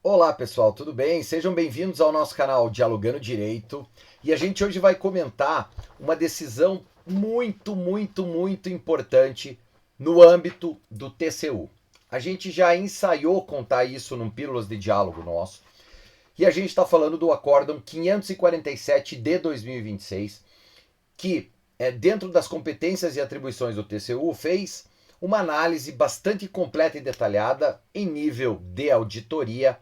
Olá pessoal, tudo bem? Sejam bem-vindos ao nosso canal Dialogando Direito. E a gente hoje vai comentar uma decisão muito importante no âmbito do TCU. A gente já ensaiou contar isso num Pílulas de Diálogo nosso. E a gente está falando do Acórdão 547 de 2026, que, dentro das competências e atribuições do TCU, fez uma análise bastante completa e detalhada em nível de auditoria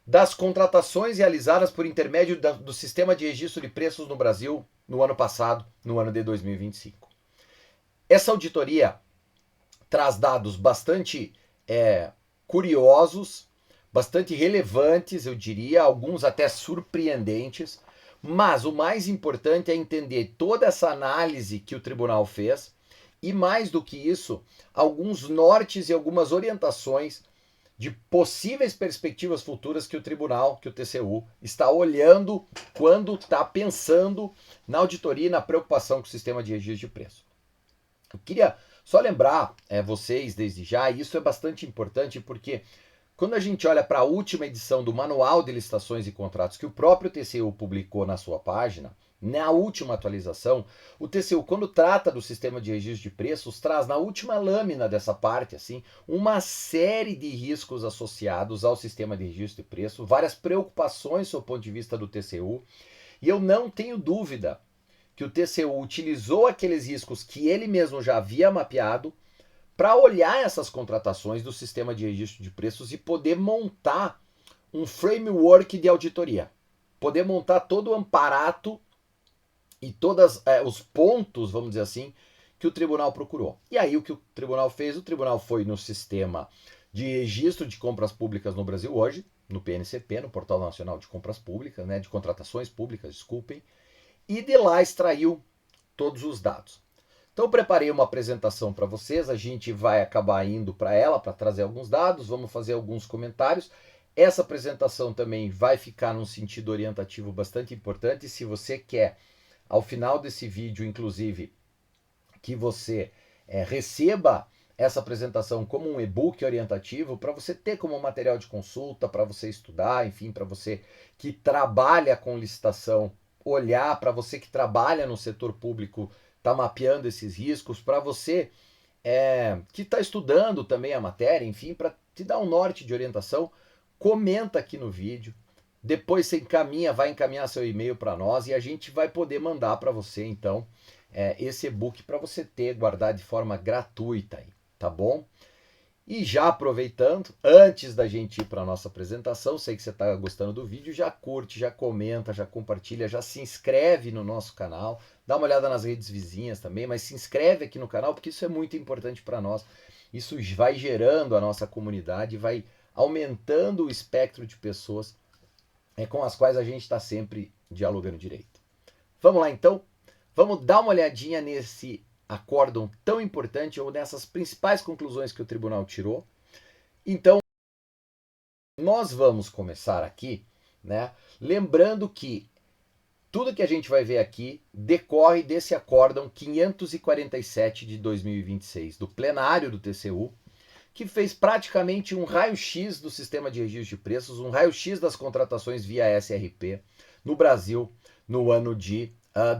das contratações realizadas por intermédio do sistema de registro de preços no Brasil no ano passado, no ano de 2025. Essa auditoria traz dados bastante curiosos, bastante relevantes, eu diria, alguns até surpreendentes, mas o mais importante é entender toda essa análise que o tribunal fez e, mais do que isso, alguns nortes e algumas orientações de possíveis perspectivas futuras que o tribunal, que o TCU, está olhando quando está pensando na auditoria e na preocupação com o sistema de registro de preço. Eu queria só lembrar vocês desde já, e isso é bastante importante porque quando a gente olha para a última edição do Manual de Licitações e Contratos que o próprio TCU publicou na sua página, na última atualização, o TCU, quando trata do sistema de registro de preços, traz na última lâmina dessa parte, assim, uma série de riscos associados ao sistema de registro de preços, várias preocupações do ponto de vista do TCU, e eu não tenho dúvida que o TCU utilizou aqueles riscos que ele mesmo já havia mapeado para olhar essas contratações do sistema de registro de preços e poder montar um framework de auditoria. Poder montar todo o amparato e todos os pontos, vamos dizer assim, que o tribunal procurou. E aí o que o tribunal fez? O tribunal foi no sistema de registro de compras públicas no Brasil hoje, no PNCP, no Portal Nacional de Compras Públicas, de contratações públicas, desculpem, e de lá extraiu todos os dados. Então eu preparei uma apresentação para vocês, a gente vai acabar indo para ela para trazer alguns dados, vamos fazer alguns comentários. Essa apresentação também vai ficar num sentido orientativo bastante importante. Se você quer, ao final desse vídeo, inclusive, que você receba essa apresentação como um e-book orientativo para você ter como material de consulta, para você estudar, enfim, para você que trabalha com licitação olhar, para você que trabalha no setor público tá mapeando esses riscos, para você que está estudando também a matéria, enfim, para te dar um norte de orientação, comenta aqui no vídeo. Depois você vai encaminhar seu e-mail para nós e a gente vai poder mandar para você, então, esse e-book para você ter, guardar de forma gratuita aí, tá bom? E já aproveitando, antes da gente ir para a nossa apresentação, sei que você está gostando do vídeo, já curte, já comenta, já compartilha, já se inscreve no nosso canal, dá uma olhada nas redes vizinhas também, mas se inscreve aqui no canal porque isso é muito importante para nós. Isso vai gerando a nossa comunidade, vai aumentando o espectro de pessoas com as quais a gente está sempre dialogando direito. Vamos lá então? Vamos dar uma olhadinha nesse acórdão tão importante ou nessas principais conclusões que o tribunal tirou. Então, nós vamos começar aqui, lembrando que tudo que a gente vai ver aqui decorre desse acórdão 547 de 2026, do plenário do TCU, que fez praticamente um raio-x do sistema de registro de preços, um raio-x das contratações via SRP no Brasil no ano de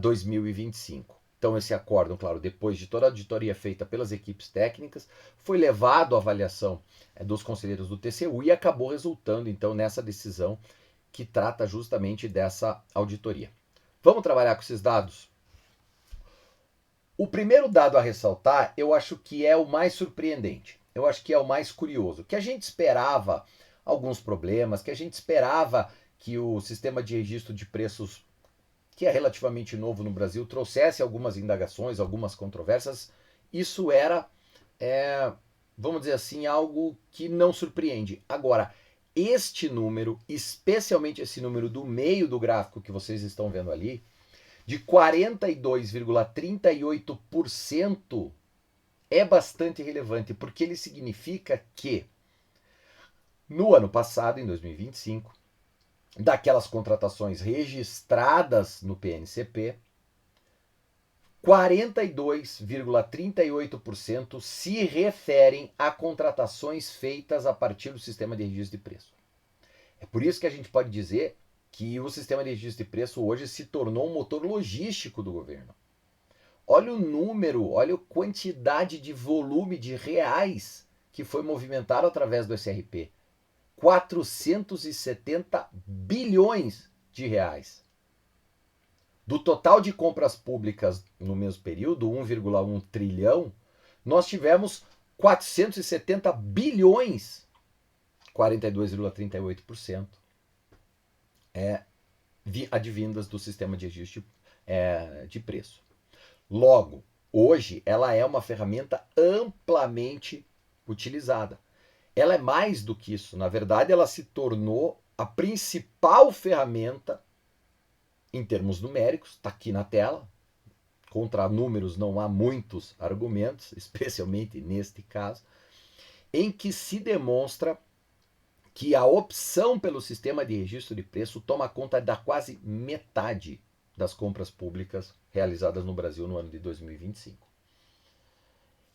2025. Então esse acórdão, claro, depois de toda a auditoria feita pelas equipes técnicas, foi levado à avaliação dos conselheiros do TCU e acabou resultando então nessa decisão que trata justamente dessa auditoria. Vamos trabalhar com esses dados? O primeiro dado a ressaltar, eu acho que é o mais surpreendente. Eu acho que é o mais curioso. Que a gente esperava alguns problemas, que a gente esperava que o sistema de registro de preços, que é relativamente novo no Brasil, trouxesse algumas indagações, algumas controvérsias. Isso era, vamos dizer assim, algo que não surpreende. Agora, este número, especialmente esse número do meio do gráfico que vocês estão vendo ali, de 42,38% é bastante relevante, porque ele significa que no ano passado, em 2025, daquelas contratações registradas no PNCP, 42,38% se referem a contratações feitas a partir do sistema de registro de preço. É por isso que a gente pode dizer que o sistema de registro de preço hoje se tornou um motor logístico do governo. Olha o número, olha a quantidade de volume de reais que foi movimentado através do SRP. 470 bilhões de reais. Do total de compras públicas no mesmo período, 1,1 trilhão, nós tivemos 470 bilhões, 42,38%, advindas do sistema de registro de preço. Logo, hoje ela é uma ferramenta amplamente utilizada. Ela é mais do que isso. Na verdade, ela se tornou a principal ferramenta em termos numéricos, está aqui na tela. Contra números não há muitos argumentos, especialmente neste caso, em que se demonstra que a opção pelo sistema de registro de preço toma conta da quase metade das compras públicas realizadas no Brasil no ano de 2025.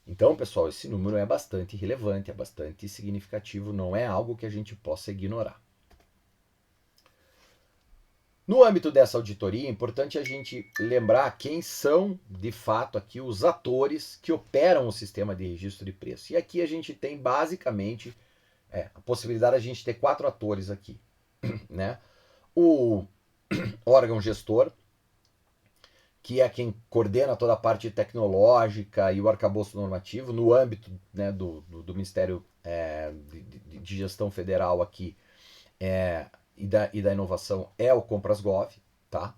Então, pessoal, esse número é bastante relevante, é bastante significativo, não é algo que a gente possa ignorar. No âmbito dessa auditoria, é importante a gente lembrar quem são, de fato, aqui os atores que operam o sistema de registro de preço. E aqui a gente tem, basicamente, a possibilidade de a gente ter 4 atores aqui. Né? O órgão gestor, que é quem coordena toda a parte tecnológica e o arcabouço normativo, no âmbito, né, do Ministério de Gestão Federal aqui, e da inovação é o Compras.gov, tá?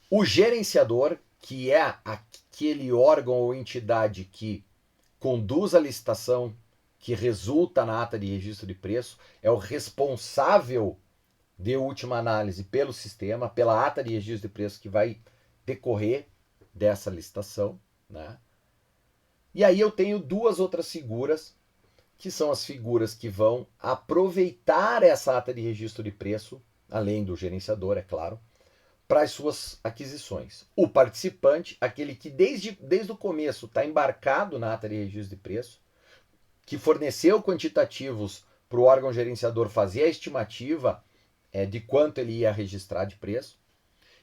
O gerenciador, que é aquele órgão ou entidade que conduz a licitação, que resulta na ata de registro de preço, é o responsável de última análise pelo sistema, pela ata de registro de preço que vai decorrer dessa licitação, né? E aí eu tenho 2 outras figuras, que são as figuras que vão aproveitar essa ata de registro de preço, além do gerenciador, é claro, para as suas aquisições. O participante, aquele que desde o começo está embarcado na ata de registro de preço, que forneceu quantitativos para o órgão gerenciador fazer a estimativa de quanto ele ia registrar de preço.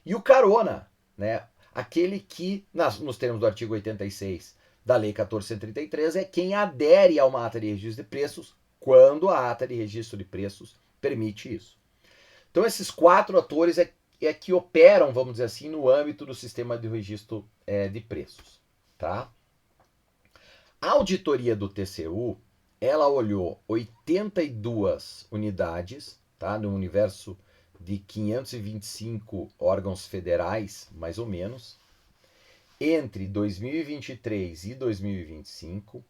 E o carona, né? Aquele que, nos termos do artigo 86 da Lei 1433, é quem adere a uma ata de registro de preços quando a ata de registro de preços permite isso. Então, esses 4 atores que operam, vamos dizer assim, no âmbito do sistema de registro de preços. Tá? A auditoria do TCU, ela olhou 82 unidades, tá? No universo de 525 órgãos federais, mais ou menos, entre 2023 e 2025,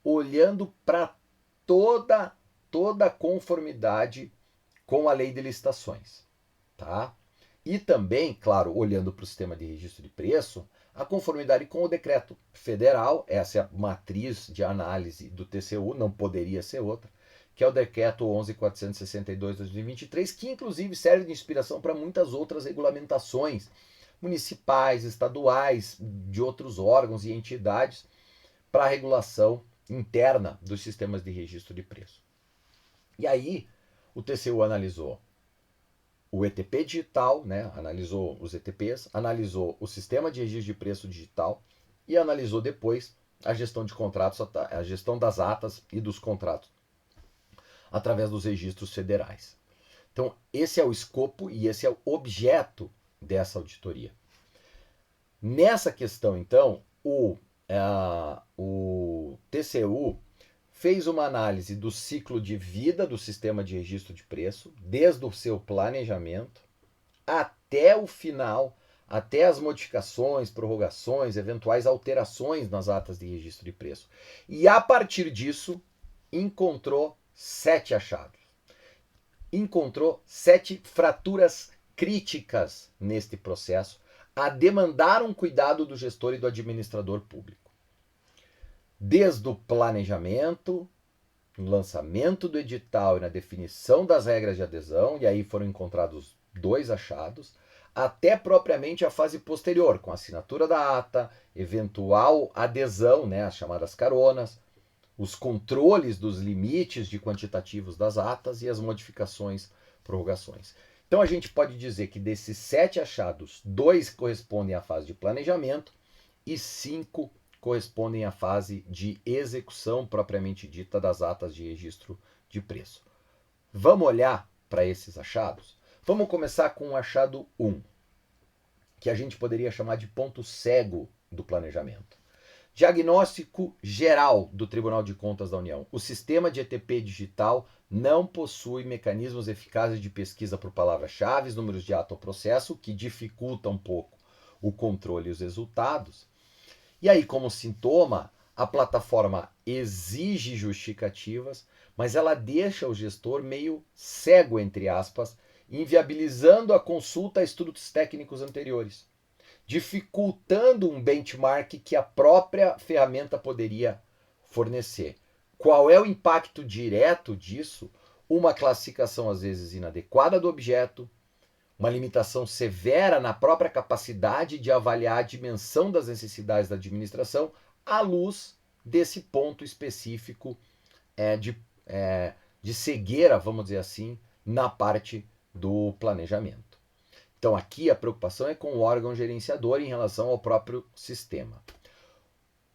olhando para toda a conformidade com a lei de licitações, tá? E também, claro, olhando para o sistema de registro de preço, a conformidade com o decreto federal, essa é a matriz de análise do TCU, não poderia ser outra, que é o decreto 11.462/2023, que inclusive serve de inspiração para muitas outras regulamentações municipais, estaduais, de outros órgãos e entidades para a regulação interna dos sistemas de registro de preço. E aí, o TCU analisou o ETP digital, né? Analisou os ETPs, analisou o sistema de registro de preço digital e analisou depois a gestão de contratos, a gestão das atas e dos contratos através dos registros federais. Então, esse é o escopo e esse é o objeto dessa auditoria. Nessa questão, então, o TCU fez uma análise do ciclo de vida do sistema de registro de preço, desde o seu planejamento até o final, até as modificações, prorrogações, eventuais alterações nas atas de registro de preço. E a partir disso, encontrou 7 achados. Encontrou 7 fraturas críticas neste processo, a demandar um cuidado do gestor e do administrador público. Desde o planejamento, no lançamento do edital e na definição das regras de adesão, e aí foram encontrados 2 achados, até propriamente a fase posterior, com a assinatura da ata, eventual adesão, né, as chamadas caronas, os controles dos limites de quantitativos das atas e as modificações, prorrogações. Então a gente pode dizer que desses 7 achados, 2 correspondem à fase de planejamento e 5 correspondem à fase de execução propriamente dita das atas de registro de preço. Vamos olhar para esses achados? Vamos começar com o achado 1, que a gente poderia chamar de ponto cego do planejamento. Diagnóstico geral do Tribunal de Contas da União. O sistema de ETP digital não possui mecanismos eficazes de pesquisa por palavras-chave, números de ato ou processo, que dificulta um pouco o controle e os resultados. E aí, como sintoma, a plataforma exige justificativas, mas ela deixa o gestor meio cego, entre aspas, inviabilizando a consulta a estudos técnicos anteriores, dificultando um benchmark que a própria ferramenta poderia fornecer. Qual é o impacto direto disso? Uma classificação às vezes inadequada do objeto, uma limitação severa na própria capacidade de avaliar a dimensão das necessidades da administração à luz desse ponto específico de cegueira, vamos dizer assim, na parte do planejamento. Então aqui a preocupação é com o órgão gerenciador em relação ao próprio sistema.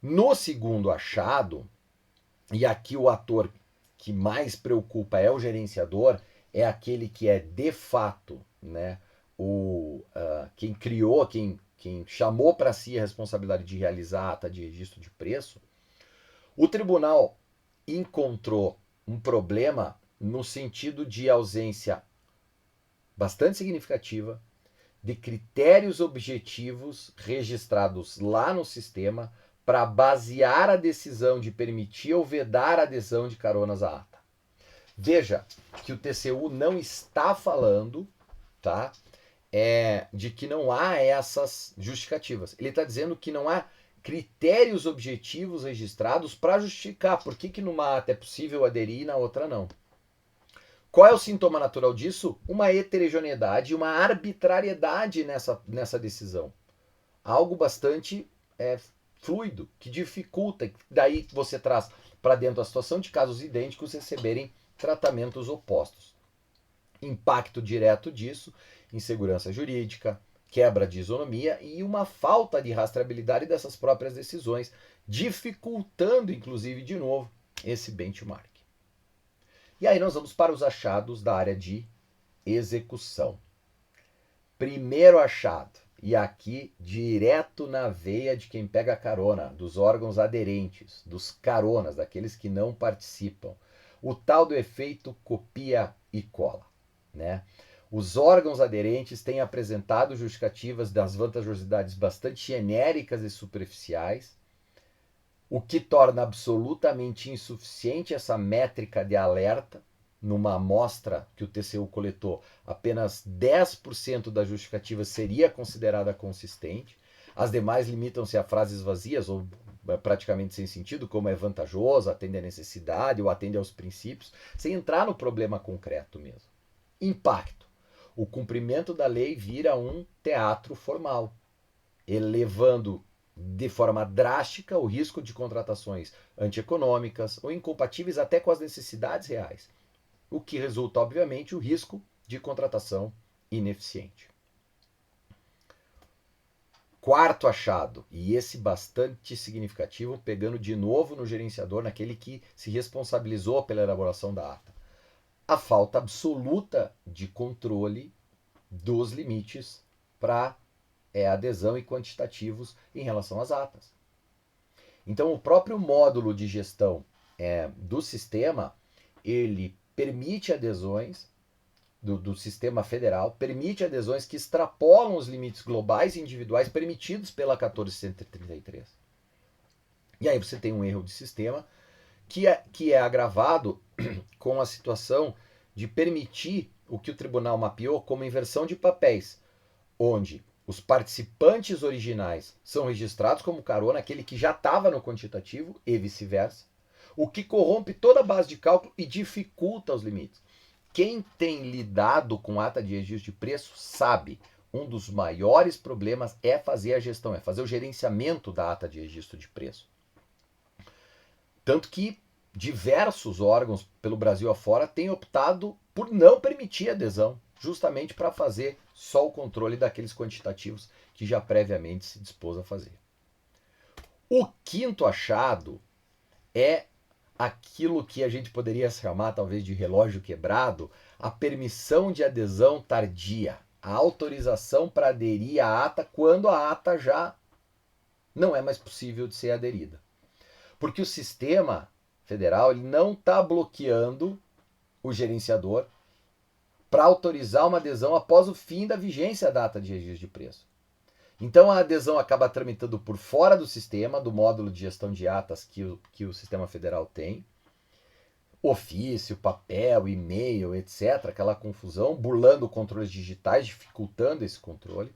No segundo achado, e aqui o ator que mais preocupa é o gerenciador, é aquele que é de fato, né, quem criou, quem chamou para si a responsabilidade de realizar a ata de registro de preço. O tribunal encontrou um problema no sentido de ausência bastante significativa de critérios objetivos registrados lá no sistema para basear a decisão de permitir ou vedar a adesão de caronas à ata. Veja que o TCU não está falando, tá, de que não há essas justificativas. Ele está dizendo que não há critérios objetivos registrados para justificar por que numa ata é possível aderir e na outra não. Qual é o sintoma natural disso? Uma heterogeneidade, uma arbitrariedade nessa decisão. Algo bastante fluido, que dificulta, daí você traz para dentro a situação de casos idênticos receberem tratamentos opostos. Impacto direto disso, insegurança jurídica, quebra de isonomia e uma falta de rastreabilidade dessas próprias decisões, dificultando, inclusive, de novo, esse benchmark. E aí nós vamos para os achados da área de execução. Primeiro achado, e aqui direto na veia de quem pega carona, dos órgãos aderentes, dos caronas, daqueles que não participam. O tal do efeito copia e cola, né? Os órgãos aderentes têm apresentado justificativas das vantajosidades bastante genéricas e superficiais, o que torna absolutamente insuficiente essa métrica de alerta. Numa amostra que o TCU coletou, apenas 10% da justificativa seria considerada consistente. As demais limitam-se a frases vazias ou praticamente sem sentido, como é vantajoso, atende à necessidade ou atende aos princípios, sem entrar no problema concreto mesmo. Impacto. O cumprimento da lei vira um teatro formal, elevando de forma drástica o risco de contratações antieconômicas ou incompatíveis até com as necessidades reais, o que resulta, obviamente, o risco de contratação ineficiente. Quarto achado, e esse bastante significativo, pegando de novo no gerenciador, naquele que se responsabilizou pela elaboração da ata. A falta absoluta de controle dos limites para adesão e quantitativos em relação às atas. Então, o próprio módulo de gestão do sistema, ele permite adesões do sistema federal, permite adesões que extrapolam os limites globais e individuais permitidos pela 1433. E aí você tem um erro de sistema que é agravado com a situação de permitir o que o tribunal mapeou como inversão de papéis, onde os participantes originais são registrados como carona, aquele que já estava no quantitativo e vice-versa, o que corrompe toda a base de cálculo e dificulta os limites. Quem tem lidado com ata de registro de preço sabe, um dos maiores problemas é fazer a gestão, é fazer o gerenciamento da ata de registro de preço. Tanto que diversos órgãos pelo Brasil afora têm optado por não permitir adesão, justamente para fazer só o controle daqueles quantitativos que já previamente se dispôs a fazer. O quinto achado é aquilo que a gente poderia chamar talvez de relógio quebrado, a permissão de adesão tardia, a autorização para aderir à ata quando a ata já não é mais possível de ser aderida. Porque o sistema federal ele não está bloqueando o gerenciador para autorizar uma adesão após o fim da vigência da ata de registro de preço. Então a adesão acaba tramitando por fora do sistema, do módulo de gestão de atas que o sistema federal tem. Ofício, papel, e-mail, etc. Aquela confusão, burlando controles digitais, dificultando esse controle.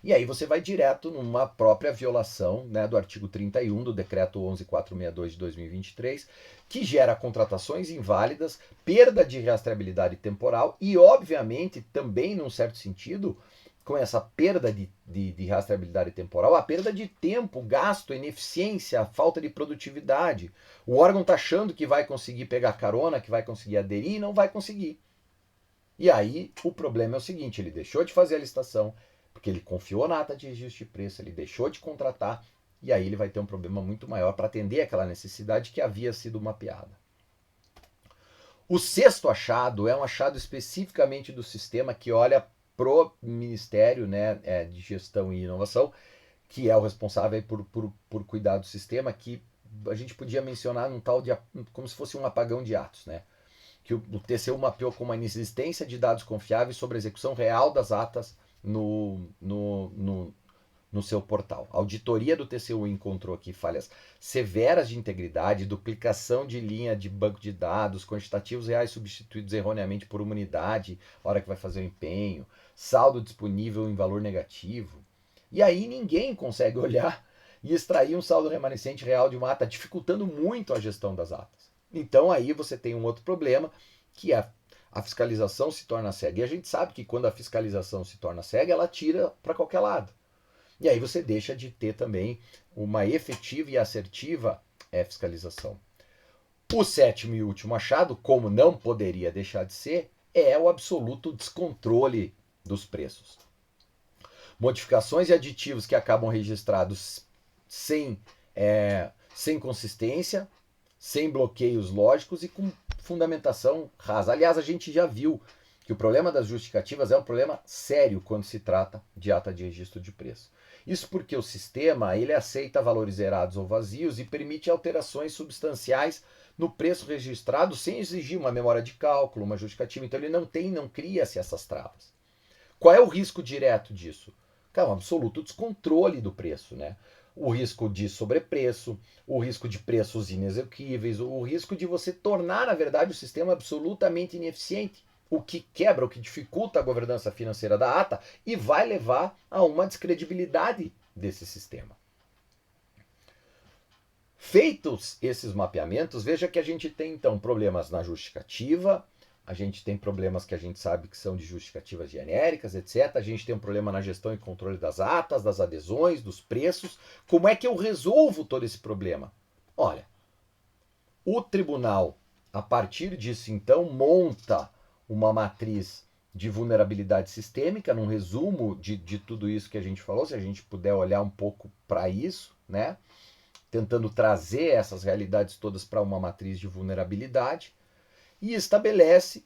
E aí você vai direto numa própria violação, né, do artigo 31 do decreto 11.462 de 2023, que gera contratações inválidas, perda de rastreabilidade temporal e, obviamente, também, num certo sentido, com essa perda de rastreabilidade temporal, a perda de tempo, gasto, ineficiência, falta de produtividade. O órgão está achando que vai conseguir pegar carona, que vai conseguir aderir e não vai conseguir. E aí o problema é o seguinte, ele deixou de fazer a licitação, porque ele confiou na ata de registro de preço, ele deixou de contratar, e aí ele vai ter um problema muito maior para atender aquela necessidade que havia sido mapeada. O sexto achado é um achado especificamente do sistema que olha pro Ministério, né, de Gestão e Inovação, que é o responsável por cuidar do sistema, que a gente podia mencionar num tal de como se fosse um apagão de atos, né? Que o TCU mapeou como a inexistência de dados confiáveis sobre a execução real das atas no seu portal. A auditoria do TCU encontrou aqui falhas severas de integridade, duplicação de linha de banco de dados, quantitativos reais substituídos erroneamente por uma unidade na hora que vai fazer o empenho, saldo disponível em valor negativo. E aí ninguém consegue olhar e extrair um saldo remanescente real de uma ata, dificultando muito a gestão das atas. Então aí você tem um outro problema, que é a fiscalização se torna cega. E a gente sabe que quando a fiscalização se torna cega, ela tira para qualquer lado. E aí você deixa de ter também uma efetiva e assertiva fiscalização. O sétimo e último achado, como não poderia deixar de ser, é o absoluto descontrole dos preços. Modificações e aditivos que acabam registrados sem consistência, sem bloqueios lógicos e com fundamentação rasa. Aliás, a gente já viu que o problema das justificativas é um problema sério quando se trata de ata de registro de preço. Isso porque o sistema ele aceita valores zerados ou vazios e permite alterações substanciais no preço registrado sem exigir uma memória de cálculo, uma justificativa. Então ele não cria-se essas travas. Qual é o risco direto disso? É um absoluto descontrole do preço, né? O risco de sobrepreço, o risco de preços inexequíveis, o risco de você tornar, na verdade, o sistema absolutamente ineficiente, o que quebra, o que dificulta a governança financeira da ata e vai levar a uma descredibilidade desse sistema. Feitos esses mapeamentos, veja que a gente tem então problemas na justificativa, a gente tem problemas que a gente sabe que são de justificativas genéricas, etc. A gente tem um problema na gestão e controle das atas, das adesões, dos preços. Como é que eu resolvo todo esse problema? Olha, o tribunal, a partir disso, então, monta uma matriz de vulnerabilidade sistêmica, num resumo de tudo isso que a gente falou, se a gente puder olhar um pouco para isso, né? Tentando trazer essas realidades todas para uma matriz de vulnerabilidade, e estabelece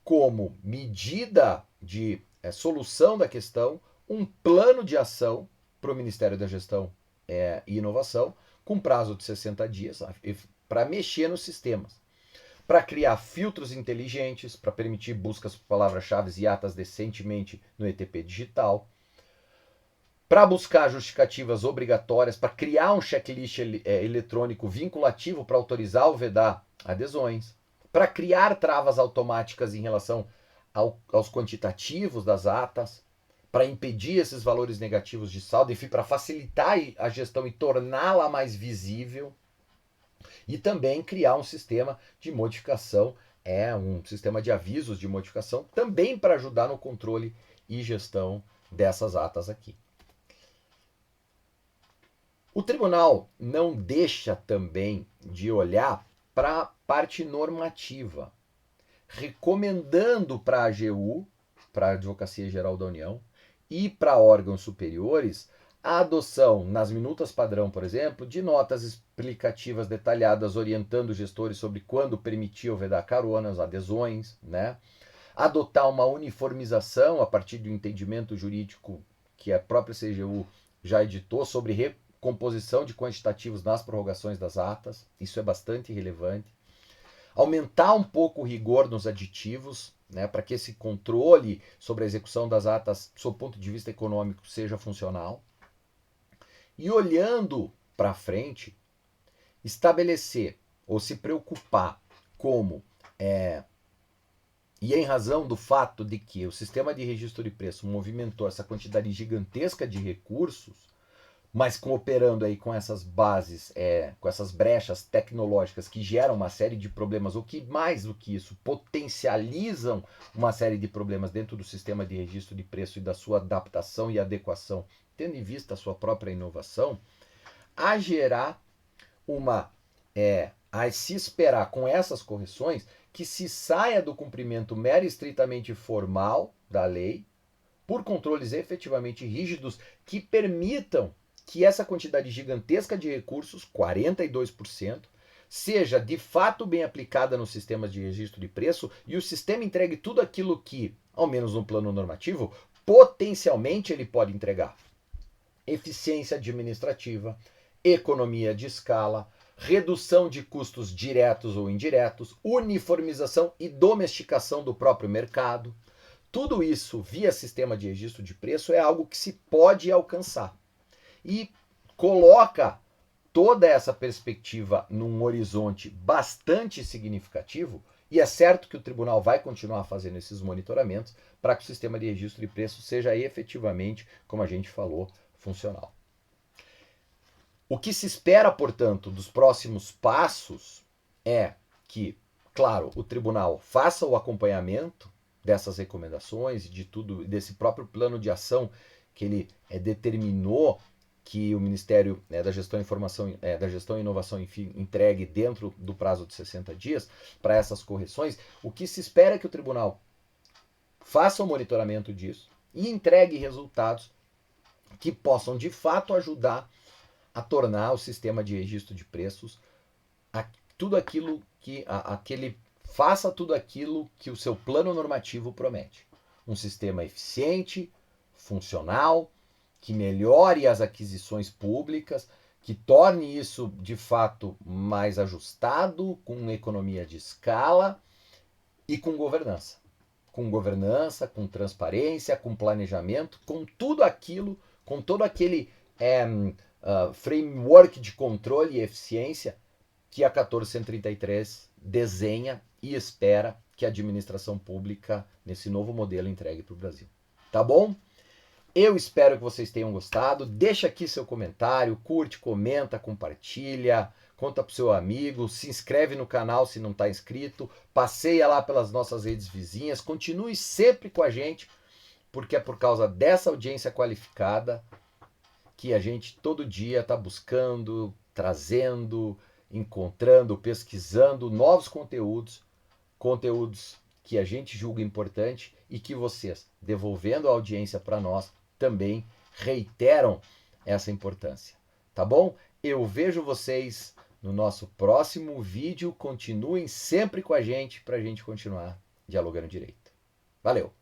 como medida de solução da questão um plano de ação para o Ministério da Gestão e Inovação, com prazo de 60 dias, para mexer nos sistemas, para criar filtros inteligentes, para permitir buscas por palavras-chave e atas decentemente no ETP digital, para buscar justificativas obrigatórias, para criar um checklist eletrônico vinculativo para autorizar ou vedar adesões, para criar travas automáticas em relação aos quantitativos das atas, para impedir esses valores negativos de saldo, enfim, para facilitar a gestão e torná-la mais visível, e também criar um sistema de modificação, um sistema de avisos de modificação, também para ajudar no controle e gestão dessas atas aqui. O tribunal não deixa também de olhar para a parte normativa, recomendando para a AGU, para a Advocacia Geral da União, e para órgãos superiores, a adoção, nas minutas padrão, por exemplo, de notas explicativas detalhadas orientando gestores sobre quando permitir ou vedar caronas, adesões, né? Adotar uma uniformização a partir do entendimento jurídico que a própria CGU já editou sobre recomposição de quantitativos nas prorrogações das atas, isso é bastante relevante. Aumentar um pouco o rigor nos aditivos, né, para que esse controle sobre a execução das atas, sob o ponto de vista econômico, seja funcional. E olhando para frente, estabelecer ou se preocupar como e em razão do fato de que o sistema de registro de preço movimentou essa quantidade gigantesca de recursos, mas cooperando aí com essas bases, com essas brechas tecnológicas que geram uma série de problemas, ou que mais do que isso, potencializam uma série de problemas dentro do sistema de registro de preço e da sua adaptação e adequação, tendo em vista a sua própria inovação, a gerar a se esperar com essas correções que se saia do cumprimento mero e estritamente formal da lei, por controles efetivamente rígidos que permitam que essa quantidade gigantesca de recursos, 42%, seja de fato bem aplicada nos sistemas de registro de preço e o sistema entregue tudo aquilo que, ao menos no plano normativo, potencialmente ele pode entregar. Eficiência administrativa, economia de escala, redução de custos diretos ou indiretos, uniformização e domesticação do próprio mercado. Tudo isso via sistema de registro de preço é algo que se pode alcançar. E coloca toda essa perspectiva num horizonte bastante significativo, e é certo que o tribunal vai continuar fazendo esses monitoramentos para que o sistema de registro de preço seja efetivamente, como a gente falou, funcional. O que se espera, portanto, dos próximos passos é que, claro, o tribunal faça o acompanhamento dessas recomendações e de tudo, desse próprio plano de ação que ele determinou que o Ministério da Gestão e Inovação, enfim, entregue dentro do prazo de 60 dias para essas correções. O que se espera é que o tribunal faça o monitoramento disso e entregue resultados que possam, de fato, ajudar a tornar o sistema de registro de preços tudo aquilo que faça tudo aquilo que o seu plano normativo promete. Um sistema eficiente, funcional, que melhore as aquisições públicas, que torne isso de fato mais ajustado, com economia de escala e com governança. Com governança, com transparência, com planejamento, com tudo aquilo, com todo aquele framework de controle e eficiência que a 1433 desenha e espera que a administração pública, nesse novo modelo, entregue para o Brasil. Tá bom? Eu espero que vocês tenham gostado. Deixa aqui seu comentário, curte, comenta, compartilha, conta pro seu amigo, se inscreve no canal se não está inscrito, passeia lá pelas nossas redes vizinhas, continue sempre com a gente, porque é por causa dessa audiência qualificada que a gente todo dia está buscando, trazendo, encontrando, pesquisando novos conteúdos que a gente julga importante e que vocês, devolvendo a audiência para nós, também reiteram essa importância. Tá bom? Eu vejo vocês no nosso próximo vídeo. Continuem sempre com a gente para a gente continuar dialogando direito. Valeu!